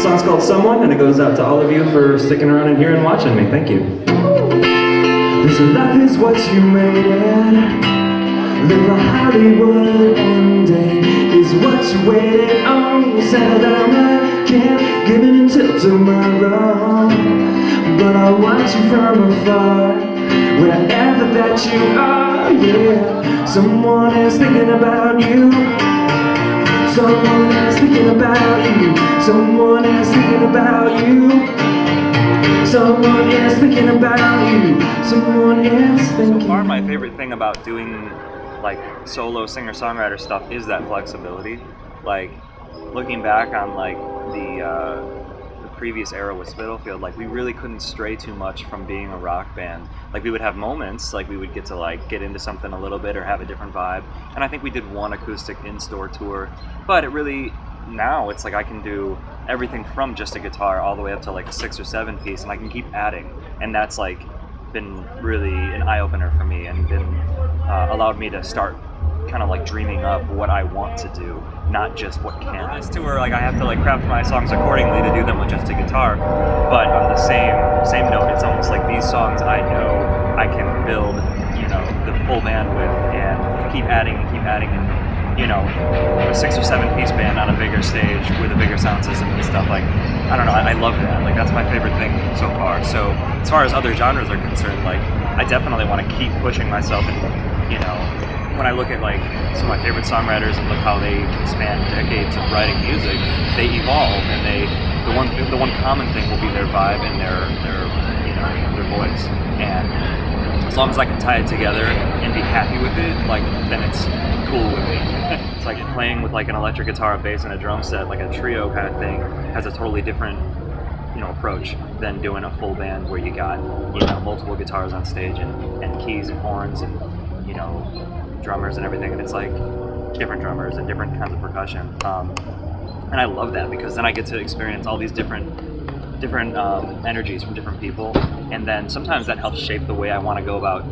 song's called Someone, and it goes out to all of you for sticking around in here and watching me. Thank you. This life is what you made it. Live for Hollywood ending is what you waited on. Settle down, I can't give it until tomorrow. But I watch you from afar, wherever that you are, yeah. Someone is thinking about you. Someone is thinking about you. Someone is thinking about you. Someone is thinking about you. Someone is thinking. So far, my favorite thing about doing like solo singer-songwriter stuff is that flexibility. Like looking back on like the previous era with Spitalfield, like we really couldn't stray too much from being a rock band. Like we would have moments, like we would get to like get into something a little bit or have a different vibe. And I think we did one acoustic in-store tour, but it really, now it's like I can do everything from just a guitar all the way up to like a 6 or 7 piece, and I can keep adding. And that's like been really an eye-opener for me, and been allowed me to start kind of like dreaming up what I want to do, not just what can. On this tour, like I have to like craft my songs accordingly to do them with just a guitar, but on the same note, it's almost like these songs I know I can build, you know, the full band with, and keep adding and you know, a 6 or 7 piece band on a bigger stage with a bigger sound system and stuff. Like, I don't know, I love that. Like that's my favorite thing so far. So as far as other genres are concerned, like I definitely want to keep pushing myself, and you know, when I look at like some of my favorite songwriters and look how they can span decades of writing music, they evolve, and the one common thing will be their vibe and their you know, their voice. And as long as I can tie it together and be happy with it, like then it's cool with me. It's like playing with like an electric guitar, a bass, and a drum set, like a trio kind of thing, has a totally different, you know, approach than doing a full band where you got, you know, multiple guitars on stage and keys and horns and, you know, drummers and everything, and it's like different drummers and different kinds of percussion, and I love that because then I get to experience all these different energies from different people, and then sometimes that helps shape the way I want to go about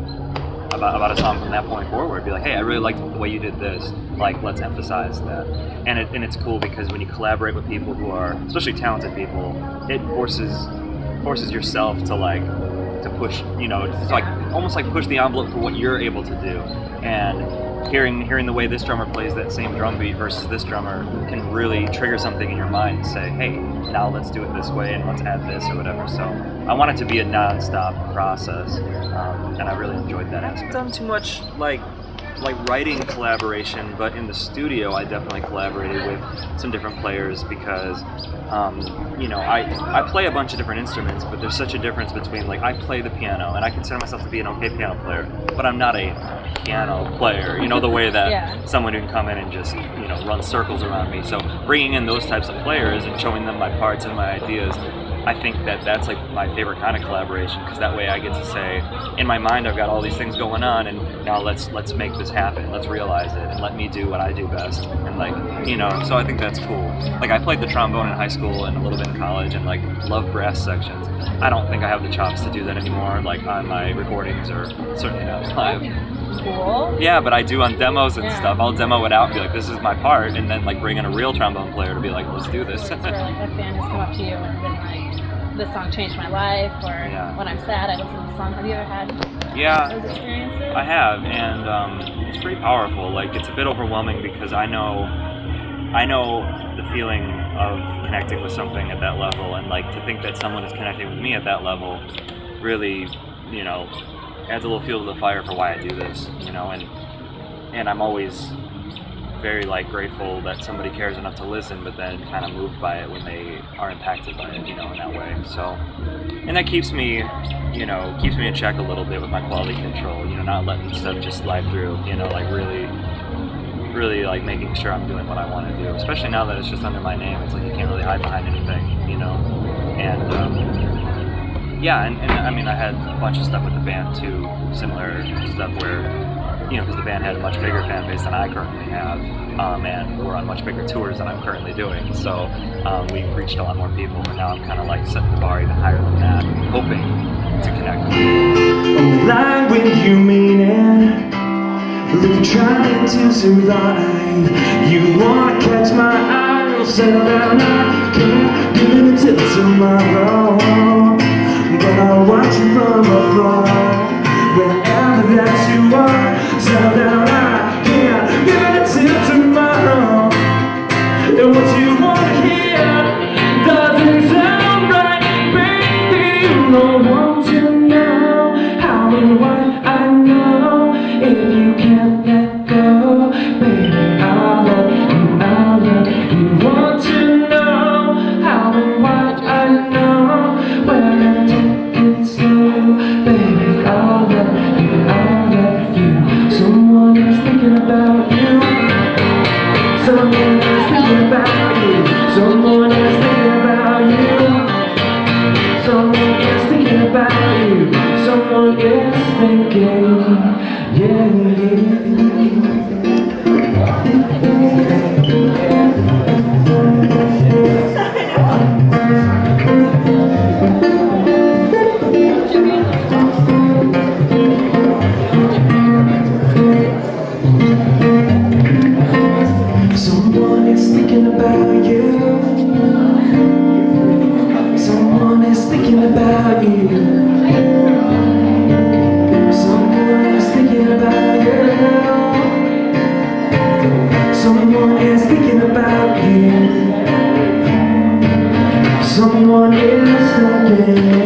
a song from that point forward. Be like, hey, I really liked the way you did this, like let's emphasize that. And it's cool because when you collaborate with people who are, especially talented people, it forces yourself to push, you know, it's like almost like push the envelope for what you're able to do. And hearing the way this drummer plays that same drum beat versus this drummer can really trigger something in your mind and say, hey, now let's do it this way and let's add this or whatever. So I want it to be a non-stop process, and I really enjoyed that aspect. I haven't done too much like writing collaboration, but in the studio I definitely collaborated with some different players because you know, I play a bunch of different instruments, but there's such a difference between, like, I play the piano and I consider myself to be an okay piano player, but I'm not a piano player, you know, the way that someone who can come in and just, you know, run circles around me. So bringing in those types of players and showing them my parts and my ideas, I think that's like my favorite kind of collaboration, because that way I get to say, in my mind I've got all these things going on, and now let's make this happen, let's realize it, and let me do what I do best. And like, you know, so I think that's cool. Like I played the trombone in high school and a little bit in college, and like love brass sections. I don't think I have the chops to do that anymore, like on my recordings, or certainly not live. Cool. Yeah, but I do on demos and stuff. I'll demo it out and be like, this is my part, and then like bring in a real trombone player to be like, let's do this. Where like a fan has come up to you and been like, this song changed my life, or when I'm sad I listen to the song. Have you ever had those experiences? I have, and it's pretty powerful. Like it's a bit overwhelming because I know the feeling of connecting with something at that level, and like to think that someone is connecting with me at that level really, you know, adds a little fuel to the fire for why I do this, you know, and I'm always very like grateful that somebody cares enough to listen, but then kind of moved by it when they are impacted by it, you know, in that way. So, and that keeps me, you know, keeps me in check a little bit with my quality control, you know, not letting stuff just slide through, you know, like really like making sure I'm doing what I want to do, especially now that it's just under my name. It's like you can't really hide behind anything, you know, and yeah, and I mean, I had a bunch of stuff with the band too, similar stuff where, you know, because the band had a much bigger fan base than I currently have, and we're on much bigger tours than I'm currently doing, so we reached a lot more people, and now I'm kind of like setting the bar even higher than that, hoping to connect with people. Lie when you mean it, live trying to survive. You wanna catch my eye, settle down, I can't give it till tomorrow, but I'll watch you from afar. Wherever that you are, so that I can't give it till tomorrow. And what you wanna hear doesn't sound right, baby. I want to know how and what I know. If you can't let go, baby, I'll let you, I'll let you. Want to know how and what I know. Well, I'm gonna take it slow, baby, I'll let you, I'll let you. Someone is thinking about you. Someone is thinking about you. Someone is thinking about you. Someone is thinking about you. Someone is thinking, yeah, someone is thinking about you. Someone is thinking about you. Someone is thinking about you. Someone is thinking about you. Someone is thinking.